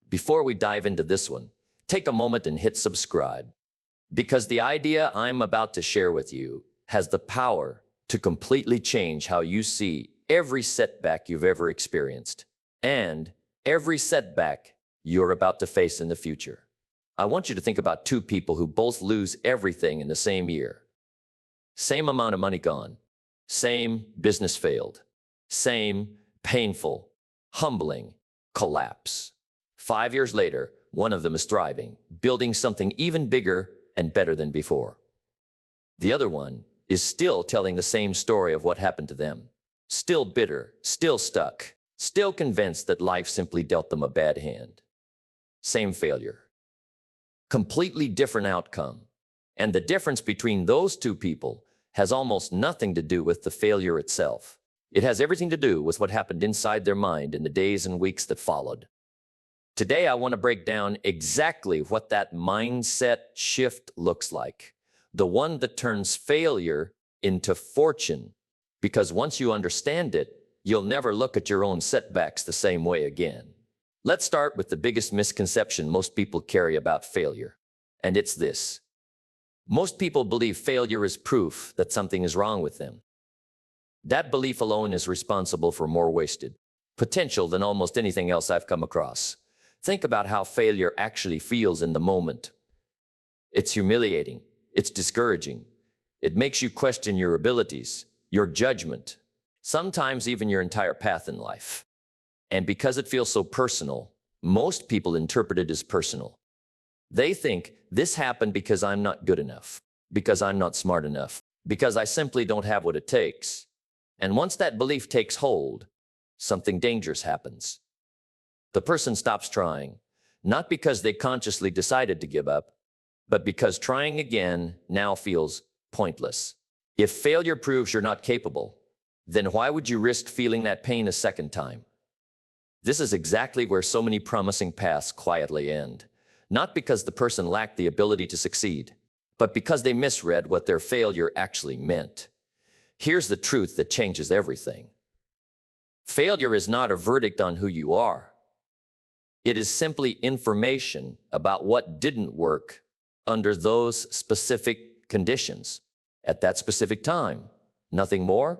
Before we dive into this one, take a moment and hit subscribe, because the idea I'm about to share with you has the power to completely change how you see every setback you've ever experienced and every setback you're about to face in the future. I want you to think about two people who both lose everything in the same year. Same amount of money gone, same business failed, same painful, humbling collapse. 5 years later, one of them is thriving, building something even bigger and better than before. The other one is still telling the same story of what happened to them. Still bitter, still stuck, still convinced that life simply dealt them a bad hand. Same failure. Completely different outcome. And the difference between those two people has almost nothing to do with the failure itself. It has everything to do with what happened inside their mind in the days and weeks that followed. Today, I want to break down exactly what that mindset shift looks like. The one that turns failure into fortune. Because once you understand it, you'll never look at your own setbacks the same way again. Let's start with the biggest misconception most people carry about failure. And it's this. Most people believe failure is proof that something is wrong with them. That belief alone is responsible for more wasted potential than almost anything else I've come across. Think about how failure actually feels in the moment. It's humiliating. It's discouraging. It makes you question your abilities, your judgment, sometimes even your entire path in life. And because it feels so personal, most people interpret it as personal. They think this happened because I'm not good enough, because I'm not smart enough, because I simply don't have what it takes. And once that belief takes hold, something dangerous happens. The person stops trying, not because they consciously decided to give up, but because trying again now feels pointless. If failure proves you're not capable, then why would you risk feeling that pain a second time? This is exactly where so many promising paths quietly end. Not because the person lacked the ability to succeed, but because they misread what their failure actually meant. Here's the truth that changes everything. Failure is not a verdict on who you are. It is simply information about what didn't work under those specific conditions at that specific time. Nothing more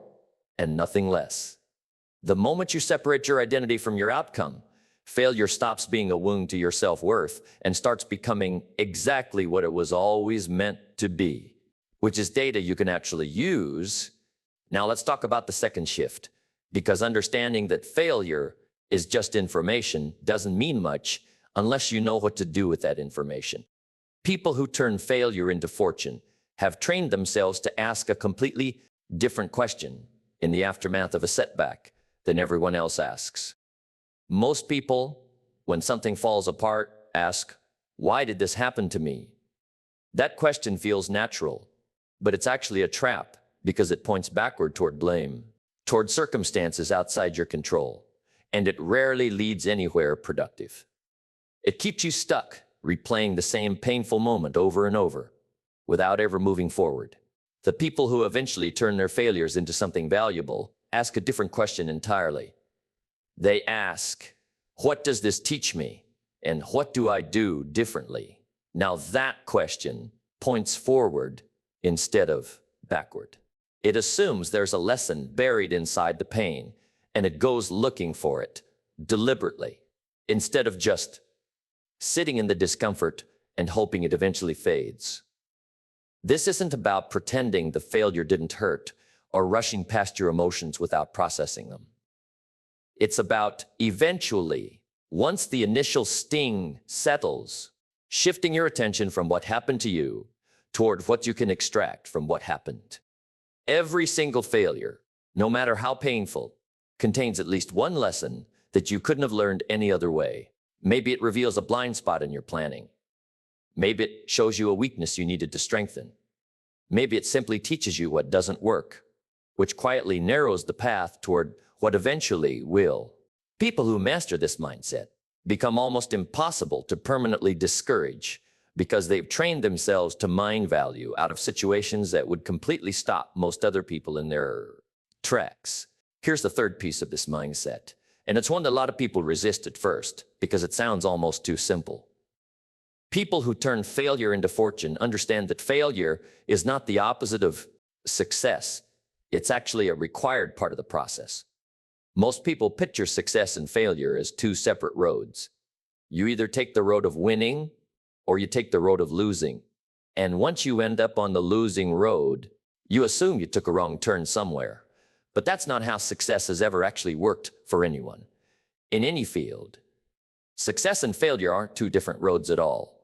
and nothing less. The moment you separate your identity from your outcome, failure stops being a wound to your self-worth and starts becoming exactly what it was always meant to be, which is data you can actually use. Now let's talk about the second shift, because understanding that failure is just information doesn't mean much unless you know what to do with that information. People who turn failure into fortune have trained themselves to ask a completely different question in the aftermath of a setback than everyone else asks. Most people, when something falls apart, ask, "Why did this happen to me?" That question feels natural, but it's actually a trap because it points backward toward blame, toward circumstances outside your control, and it rarely leads anywhere productive. It keeps you stuck, replaying the same painful moment over and over, without ever moving forward. The people who eventually turn their failures into something valuable ask a different question entirely. They ask, "What does this teach me? And what do I do differently?" Now that question points forward instead of backward. It assumes there's a lesson buried inside the pain, and it goes looking for it deliberately, instead of just sitting in the discomfort and hoping it eventually fades. This isn't about pretending the failure didn't hurt or rushing past your emotions without processing them. It's about eventually, once the initial sting settles, shifting your attention from what happened to you toward what you can extract from what happened. Every single failure, no matter how painful, contains at least one lesson that you couldn't have learned any other way. Maybe it reveals a blind spot in your planning. Maybe it shows you a weakness you needed to strengthen. Maybe it simply teaches you what doesn't work, which quietly narrows the path toward what eventually will. People who master this mindset become almost impossible to permanently discourage because they've trained themselves to mine value out of situations that would completely stop most other people in their tracks. Here's the third piece of this mindset, And it's one that a lot of people resist at first because it sounds almost too simple. People who turn failure into fortune understand that failure is not the opposite of success. It's actually a required part of the process. Most people picture success and failure as two separate roads. You either take the road of winning or you take the road of losing. And once you end up on the losing road, you assume you took a wrong turn somewhere. But that's not how success has ever actually worked for anyone. In any field, success and failure aren't two different roads at all.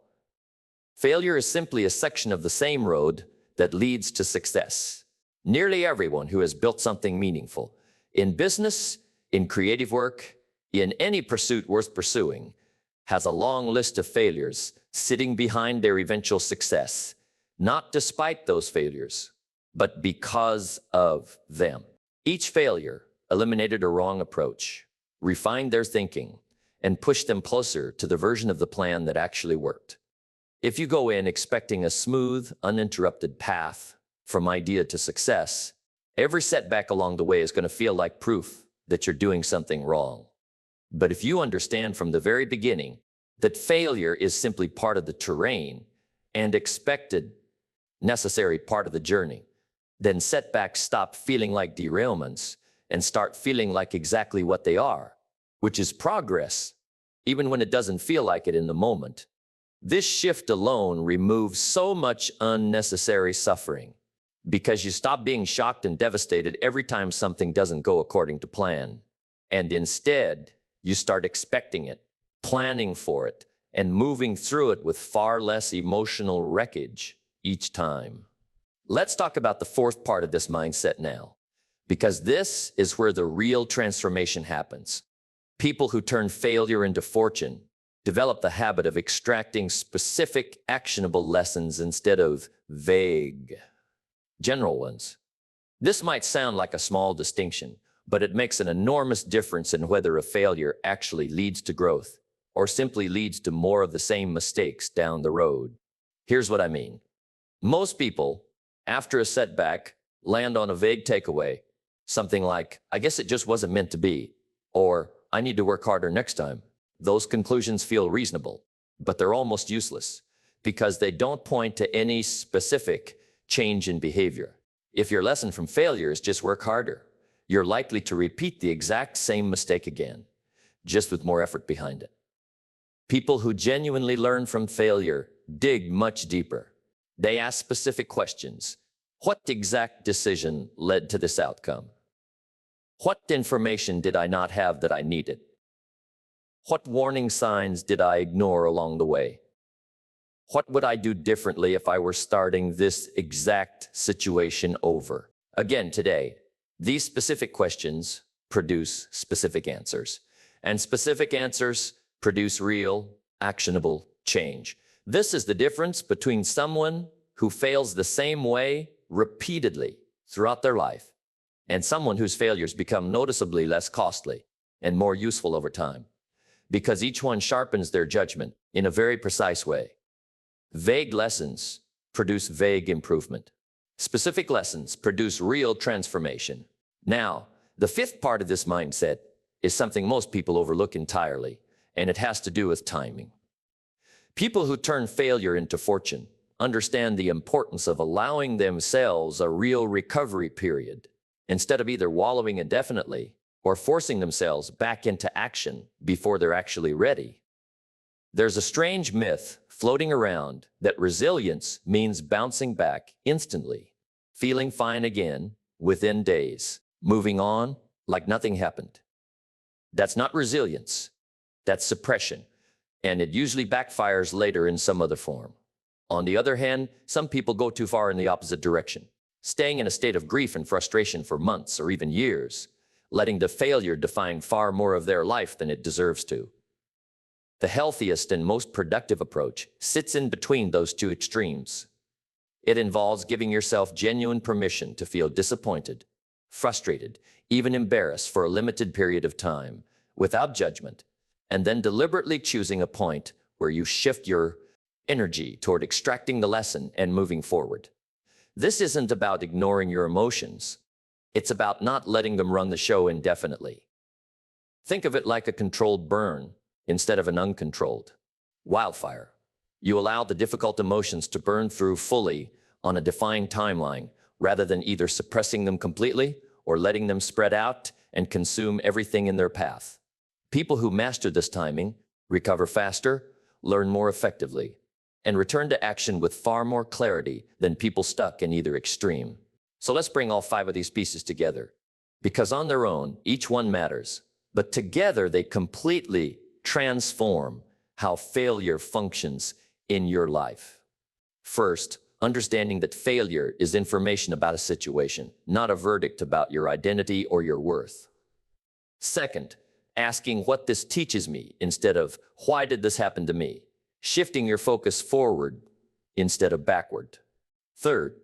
Failure is simply a section of the same road that leads to success. Nearly everyone who has built something meaningful, in business, in creative work, in any pursuit worth pursuing, has a long list of failures sitting behind their eventual success, not despite those failures, but because of them. Each failure eliminated a wrong approach, refined their thinking, and pushed them closer to the version of the plan that actually worked. If you go in expecting a smooth, uninterrupted path from idea to success, every setback along the way is going to feel like proof that you're doing something wrong. But if you understand from the very beginning that failure is simply part of the terrain and expected, necessary part of the journey, then setbacks stop feeling like derailments and start feeling like exactly what they are, which is progress, even when it doesn't feel like it in the moment. This shift alone removes so much unnecessary suffering because you stop being shocked and devastated every time something doesn't go according to plan. And instead, you start expecting it, planning for it, and moving through it with far less emotional wreckage each time. Let's talk about the fourth part of this mindset now, because this is where the real transformation happens. People who turn failure into fortune develop the habit of extracting specific, actionable lessons instead of vague, general ones. This might sound like a small distinction, but it makes an enormous difference in whether a failure actually leads to growth or simply leads to more of the same mistakes down the road. Here's what I mean. Most people, after a setback, land on a vague takeaway, something like, I guess it just wasn't meant to be, or I need to work harder next time. Those conclusions feel reasonable, but they're almost useless because they don't point to any specific change in behavior. If your lesson from failure is just work harder, you're likely to repeat the exact same mistake again, just with more effort behind it. People who genuinely learn from failure dig much deeper. They ask specific questions. What exact decision led to this outcome? What information did I not have that I needed? What warning signs did I ignore along the way? What would I do differently if I were starting this exact situation over again today? These specific questions produce specific answers, and specific answers produce real, actionable change. This is the difference between someone who fails the same way repeatedly throughout their life and someone whose failures become noticeably less costly and more useful over time, because each one sharpens their judgment in a very precise way. Vague lessons produce vague improvement. Specific lessons produce real transformation. Now, the fifth part of this mindset is something most people overlook entirely, and it has to do with timing. People who turn failure into fortune understand the importance of allowing themselves a real recovery period instead of either wallowing indefinitely or forcing themselves back into action before they're actually ready. There's a strange myth floating around that resilience means bouncing back instantly, feeling fine again within days, moving on like nothing happened. That's not resilience. That's suppression, and it usually backfires later in some other form. On the other hand, some people go too far in the opposite direction, staying in a state of grief and frustration for months or even years, letting the failure define far more of their life than it deserves to. The healthiest and most productive approach sits in between those two extremes. It involves giving yourself genuine permission to feel disappointed, frustrated, even embarrassed for a limited period of time, without judgment, and then deliberately choosing a point where you shift your energy toward extracting the lesson and moving forward. This isn't about ignoring your emotions. It's about not letting them run the show indefinitely. Think of it like a controlled burn instead of an uncontrolled wildfire. You allow the difficult emotions to burn through fully on a defined timeline rather than either suppressing them completely or letting them spread out and consume everything in their path. People who master this timing recover faster, learn more effectively, and return to action with far more clarity than people stuck in either extreme. So let's bring all 5 of these pieces together. Because on their own, each one matters, but together they completely transform how failure functions in your life. First, understanding that failure is information about a situation, not a verdict about your identity or your worth. Second, asking what this teaches me instead of why did this happen to me, shifting your focus forward instead of backward. Third,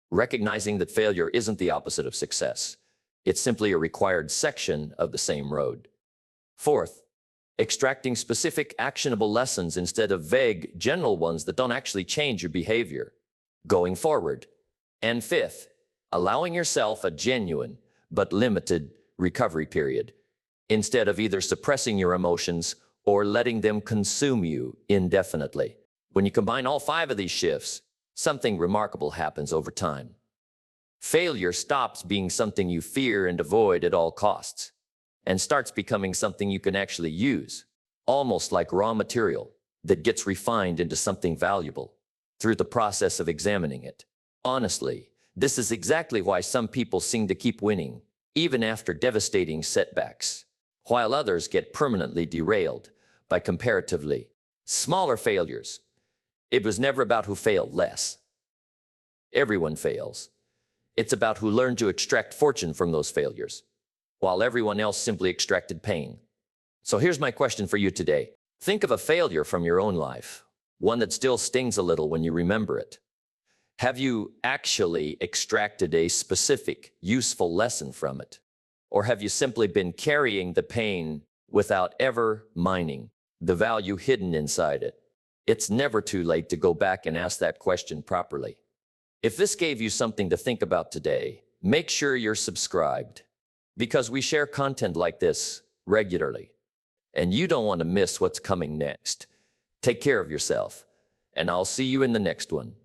recognizing that failure isn't the opposite of success. It's simply a required section of the same road. Fourth, extracting specific actionable lessons instead of vague, general ones that don't actually change your behavior going forward. And fifth, allowing yourself a genuine but limited recovery period instead of either suppressing your emotions or letting them consume you indefinitely. When you combine all 5 of these shifts, something remarkable happens over time. Failure stops being something you fear and avoid at all costs and starts becoming something you can actually use, almost like raw material that gets refined into something valuable through the process of examining it. Honestly, this is exactly why some people seem to keep winning, even after devastating setbacks, while others get permanently derailed by comparatively smaller failures. It was never about who failed less. Everyone fails. It's about who learned to extract fortune from those failures, while everyone else simply extracted pain. So here's my question for you today. Think of a failure from your own life, one that still stings a little when you remember it. Have you actually extracted a specific, useful lesson from it? Or have you simply been carrying the pain without ever mining the value hidden inside it? It's never too late to go back and ask that question properly. If this gave you something to think about today, make sure you're subscribed, because we share content like this regularly, and you don't want to miss what's coming next. Take care of yourself, and I'll see you in the next one.